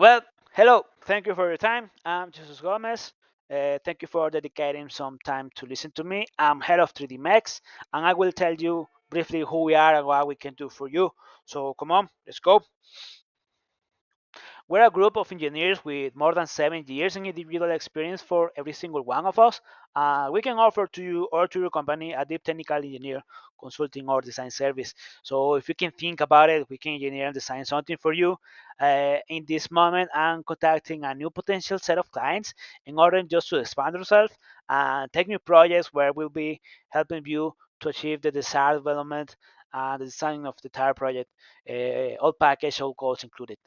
Well, hello. Thank you for your time. I'm Jesus Gomez. Thank you for dedicating some time to listen to me. I'm head of 3DMECHS, and I will tell you briefly who we are and what we can do for you. So come on, let's go. We're a group of engineers with more than 7 years in individual experience for every single one of us. We can offer to you or to your company a deep technical engineer consulting or design service. So if you can think about it, we can engineer and design something for you. In this moment, I'm contacting a new potential set of clients in order just to expand ourselves and take new projects where we'll be helping you to achieve the desired development and the design of the entire project, all package, all costs included.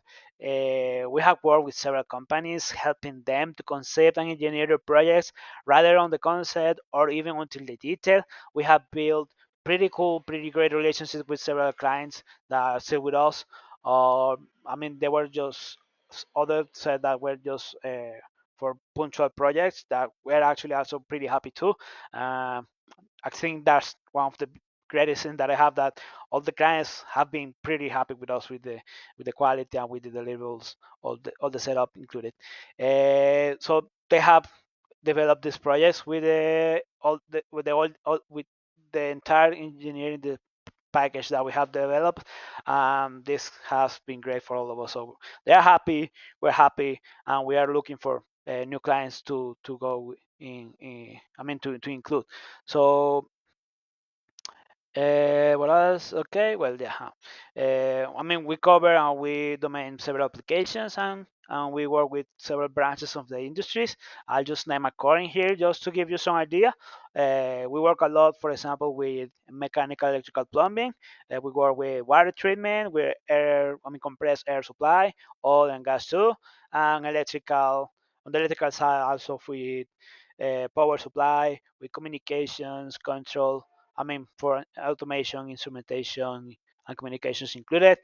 We have worked with several companies, helping them to concept and engineer their projects rather on the concept or even until the detail. We have built pretty cool, pretty great relationships with several clients that are still with us. I mean, they were just others said that were just for punctual projects that we're actually also pretty happy too. Uh, I think that's one of the greatest things that I have, that all the clients have been pretty happy with us with the quality and with the deliverables, all the setup included. So they have developed these projects with the all the with the all with the entire engineering the package that we have developed. This has been great for all of us. So they are happy, we're happy, and we are looking for new clients to go in. I mean to include. So what else? Okay, well, yeah. I mean, we cover and we domain several applications and we work with several branches of the industries. I'll just name a core in here just to give you some idea. We work a lot, for example, with mechanical, electrical, plumbing. We work with water treatment, with air, I mean, compressed air supply, oil and gas too, and electrical. On the electrical side, also with power supply, with communications, control, I mean, for automation, instrumentation, and communications included.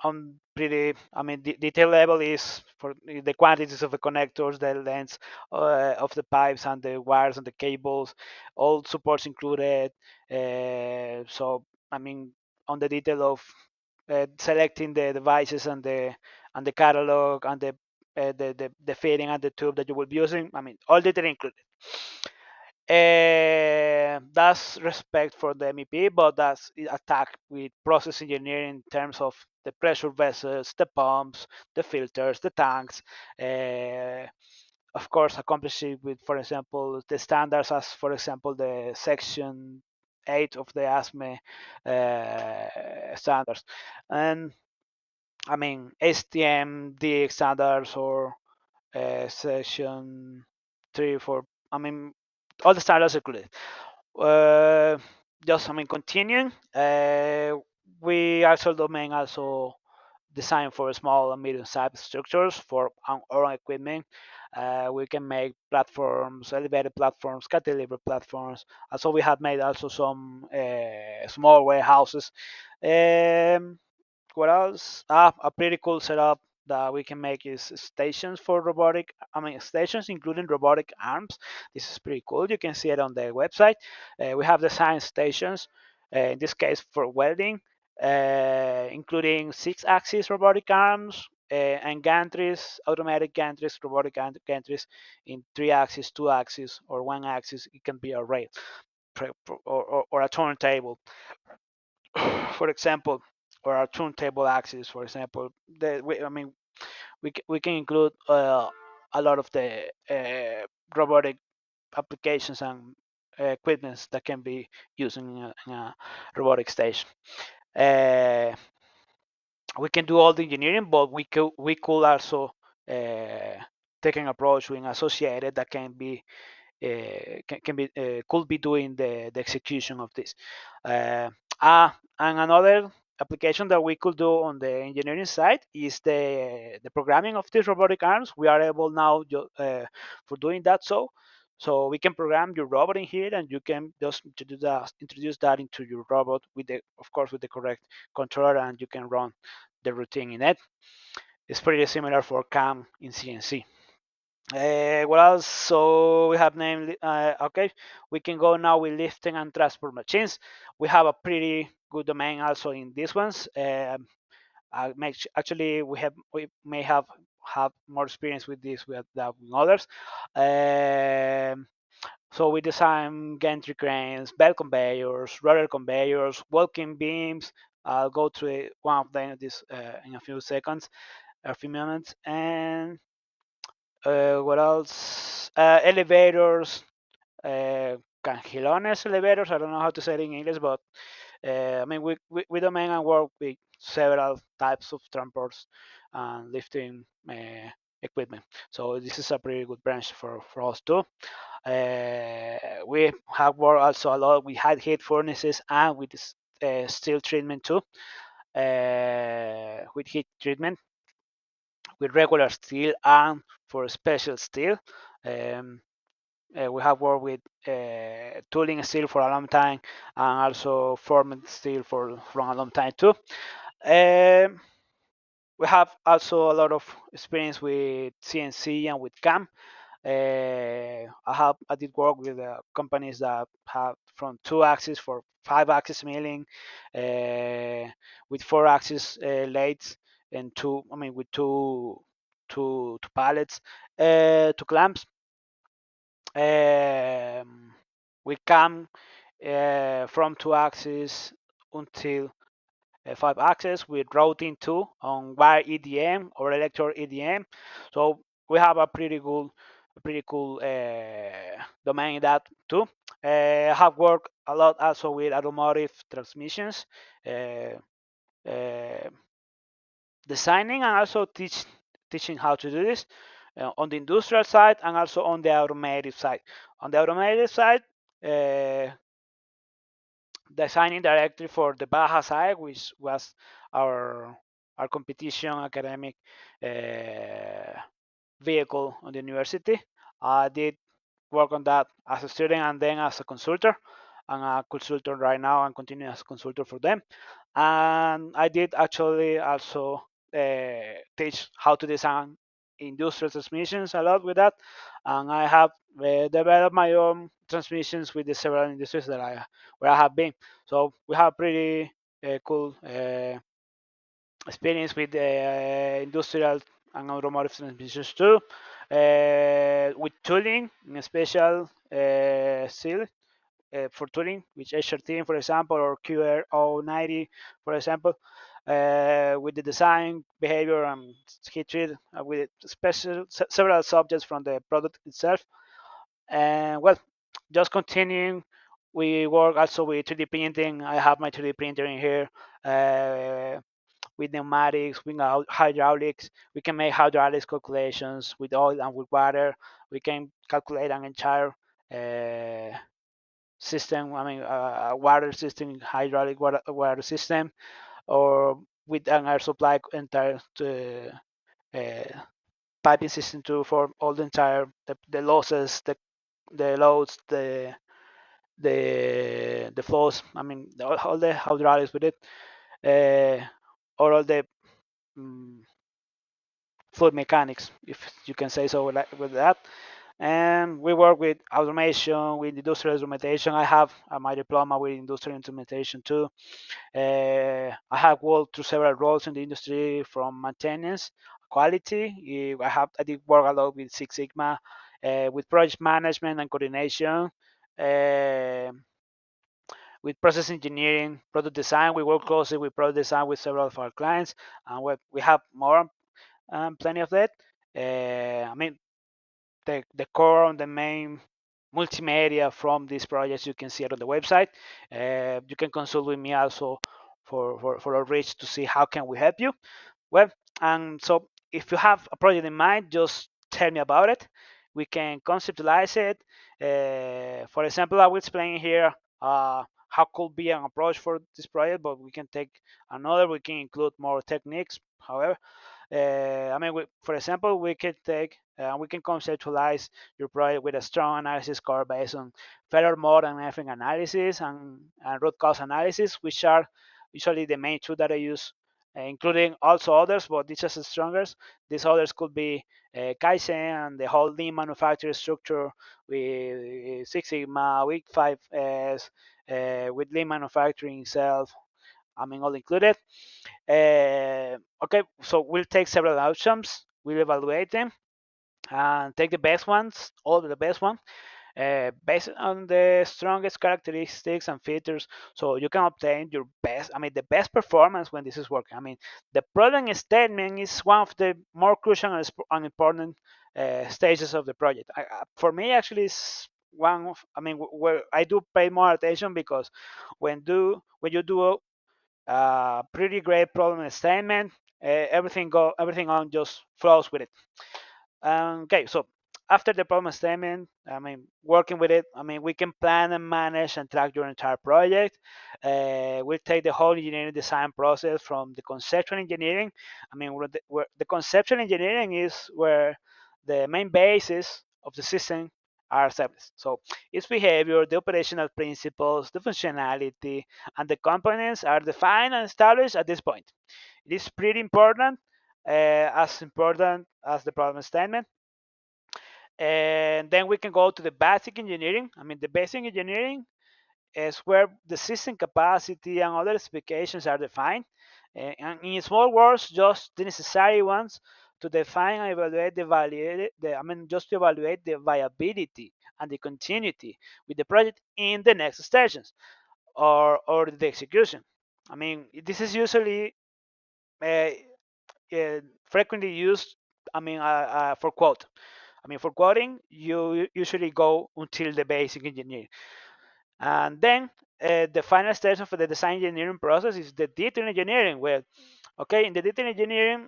On pretty, I mean, the detail level is for the quantities of the connectors, the lengths of the pipes and the wires and the cables, all supports included. So, I mean, on the detail of selecting the devices and the catalog and the fitting and the tube that you will be using. I mean, all detail included. That's respect for the MEP, but that's attack with process engineering in terms of the pressure vessels, the pumps, the filters, the tanks. Uh, of course, accomplish it with, for example, the standards as, for example, the section 8 of the ASME standards. And I mean, STM, DX standards, or section 3, 4. I mean, all the standards included. Uh, just I mean continuing. We also domain also design for small and medium sized structures for our own equipment. We can make platforms, elevated platforms, cantilever platforms. Also, we have made also some small warehouses. Um, what else? A pretty cool setup that we can make is stations for robotic. I mean, stations including robotic arms. This is pretty cool. You can see it on the website. We have designed stations, in this case for welding, including 6-axis robotic arms. And gantries, automatic gantries, robotic gantries in 3-axis, 2-axis, or 1-axis. It can be a rail or a turntable, for example, or our turntable axis, for example. I mean, we can include a lot of the robotic applications and equipments that can be used in a robotic station. Uh, we can do all the engineering, but we could also take an approach with an associated that can be could be doing the execution of this. Uh, and another application that we could do on the engineering side is the programming of these robotic arms. We are able now for doing that. So we can program your robot in here, and you can just introduce that into your robot with the, of course, with the correct controller, and you can run the routine in it. It's pretty similar for CAM in CNC. What else? So we have named, okay, we can go now with lifting and transport machines. We have a pretty good domain also in these ones. actually we may have more experience with this than with others. Um, so we design gantry cranes, belt conveyors, roller conveyors, walking beams. I'll go through one of them this in a few seconds, a few minutes. And what else? Elevators, cangilones elevators. I don't know how to say it in English, but I mean, we domain and work with several types of transports and lifting equipment. So this is a pretty good branch for us too. We have worked also a lot with high heat furnaces and with steel treatment too. With heat treatment, with regular steel and for special steel. Um, we have worked with tooling steel for a long time and also formed steel from a long time too. Um, we have also a lot of experience with CNC and with CAM. I did work with companies that have from 2 axis for 5 axis milling, with 4 axis lathes and with two pallets, two clamps. Um, we come from 2 axis until 5 axis with routing too on wire EDM or electro EDM. So we have a pretty cool domain in that too. I have worked a lot also with automotive transmissions, uh, uh, designing and also teaching how to do this on the industrial side and also on the automotive side. On the automotive side, uh, designing directly for the Baja side, which was our our competition academic uh, vehicle on the university. I did work on that as a student and then as a consultant. I'm a consultant right now and continue as a consultant for them. And I did actually also teach how to design industrial transmissions a lot with that. And I have developed my own transmissions with the several industries where I have been. So we have pretty cool experience with industrial and automotive transmissions too. With tooling, in special seal for tooling, which H13, for example, or QR090, for example, with the design, behavior, and heat treat with several subjects from the product itself. And well, just continuing, we work also with 3D printing. I have my 3D printer in here. With pneumatics, with hydraulics, we can make hydraulics calculations with oil and with water. We can calculate an entire system. A water system, hydraulic water system, or with an air supply entire uh, piping system too for all the entire the losses, the loads, the flows. All the hydraulics with it, or all the um, fluid mechanics, if you can say so with that. And we work with automation, with industrial instrumentation. I have my diploma with industrial instrumentation too. I have worked through several roles in the industry, from maintenance, quality. I did work a lot with Six Sigma, with project management and coordination, uh, with process engineering, product design. We work closely with product design with several of our clients, and we have more, plenty of that. The core and the main multimedia from these projects you can see it on the website. You can consult with me also for a reach to see how can we help you. Well, and so if you have a project in mind, just tell me about it. We can conceptualize it. For example, I will explain here how could be an approach for this project, but we can take another. We can include more techniques. However, for example, we can conceptualize your project with a strong analysis core based on failure mode and effect analysis and root cause analysis, which are usually the main two that I use, including also others, but this is the strongest. These others could be Kaizen and the whole lean manufacturing structure with Six Sigma, Week 5S, with lean manufacturing itself. All included. Okay, so we'll take several outcomes, we'll evaluate them, and take the best ones, all the best ones, based on the strongest characteristics and features, so you can obtain your best, the best performance when this is working. The problem statement is one of the more crucial and important stages of the project. For me, actually, it's one of, where I do pay more attention, because when you do a pretty great problem statement, everything on just flows with it. Okay, so after the problem statement, working with it, we can plan and manage and track your entire project. We'll take the whole engineering design process from the conceptual engineering. Where the conceptual engineering is where the main basis of the system are established. So its behavior, the operational principles, the functionality, and the components are defined and established at this point. It is pretty as important as the problem statement. And then we can go to the basic engineering. The basic engineering is where the system capacity and other specifications are defined. And in small words, just the necessary ones to define and evaluate just to evaluate the viability and the continuity with the project in the next stations, or the execution. This is usually uh, frequently used. For quote. For quoting, you usually go until the basic engineering. And then the final stage of the design engineering process is the detail engineering, where, okay, in the detail engineering,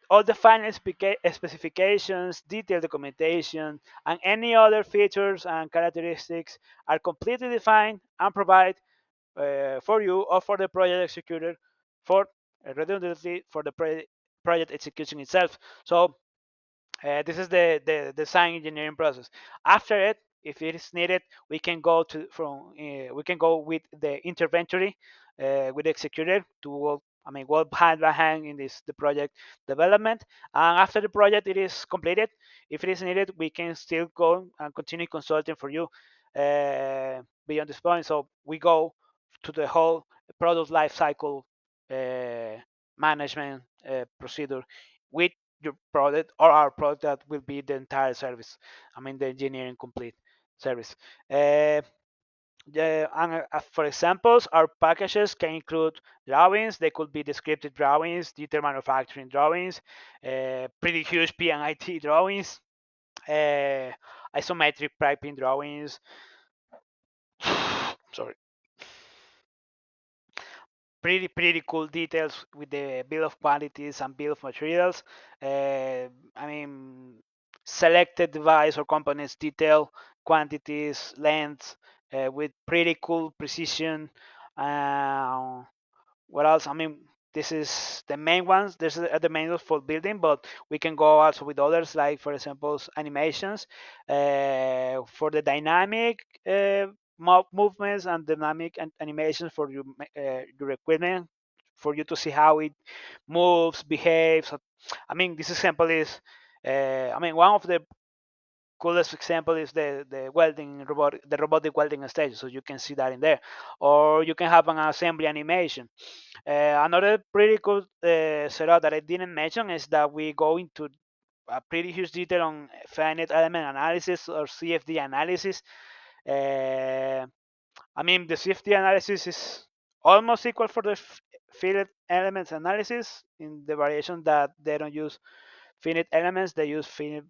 all the final specifications, detailed documentation, and any other features and characteristics are completely defined and provide for you or for the project executor for redundancy for the project execution itself. So this is the design engineering process. After it, if it is needed, we can go with the interventory with the executor to work. Work hand by hand in the project development. And after the project it is completed, if it is needed, we can still go and continue consulting for you beyond this point. So we go to the whole product life cycle uh, management procedure with your product or our product, that will be the entire service. The engineering complete service. For examples, our packages can include drawings. They could be descriptive drawings, detailed manufacturing drawings, pretty huge P&IT drawings, uh, isometric piping drawings. Sorry. Pretty cool details with the bill of quantities and bill of materials. Uh, I mean, Selected device or components detail, quantities, lengths, with pretty cool precision. Uh, what else? This is the main ones. This is the main ones for building, but we can go also with others, like for example animations for the dynamic movements and dynamic animations for your equipment, for you to see how it moves, behaves. This example is, one of the coolest example is the robotic welding stage. So you can see that in there, or you can have an assembly animation. Another pretty cool setup that I didn't mention is that we go into a pretty huge detail on finite element analysis or CFD analysis. Uh, the CFD analysis is almost equal for the finite elements analysis, in the variation that they don't use finite elements, they use finite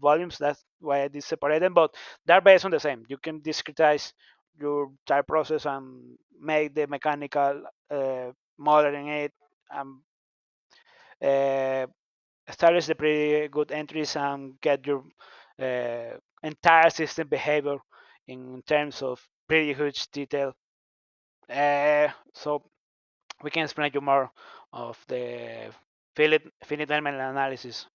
volumes. That's why I did separate them, but they're based on the same. You can discretize your type process and make the mechanical modeling it, and uh, establish the pretty good entries and get your entire system behavior in terms of pretty huge detail. So we can explain you more of the finite element analysis,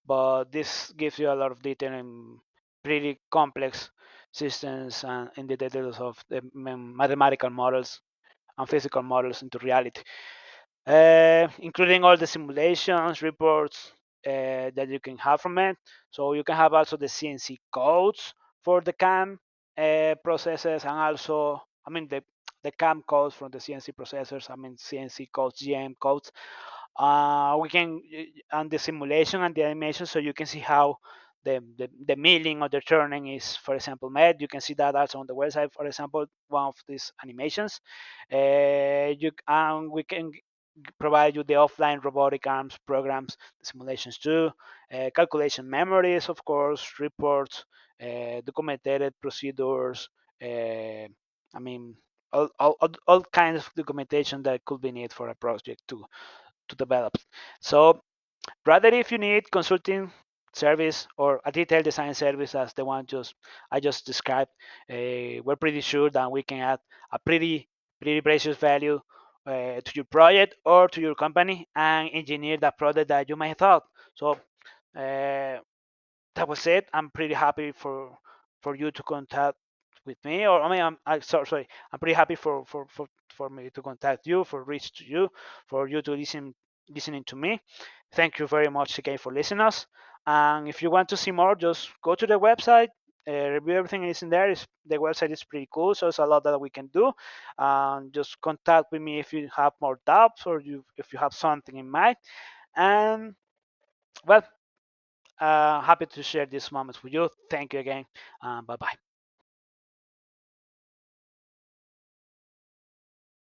but this gives you a lot of detail in pretty complex systems and in the details of the mathematical models and physical models into reality, including all the simulations, reports that you can have from it. So you can have also the CNC codes for the CAM processes, and also, the the CAM codes from the CNC processors. I mean CNC codes, GM codes. We can on the simulation and the animation, so you can see how the milling or the turning is, for example, made. You can see that also on the website. For example, one of these animations. We can provide you the offline robotic arms programs, the simulations too, calculation memories, of course, reports, documented procedures. I mean, all kinds of documentation that could be needed for a project to develop. So rather if you need consulting service or a detailed design service as the one I just described, we're pretty sure that we can add a pretty precious value to your project or to your company and engineer that product that you might have thought. So uh, that was it. I'm pretty happy for you to contact with me, or I mean, sorry. I'm pretty happy for me to contact you, for reach to you, for you to listening to me. Thank you very much again for listening us. And if you want to see more, just go to the website. Review everything is in there. The website is pretty cool, so it's a lot that we can do. Just contact with me if you have more doubts or if you have something in mind. And well, happy to share these moments with you. Thank you again. Bye bye.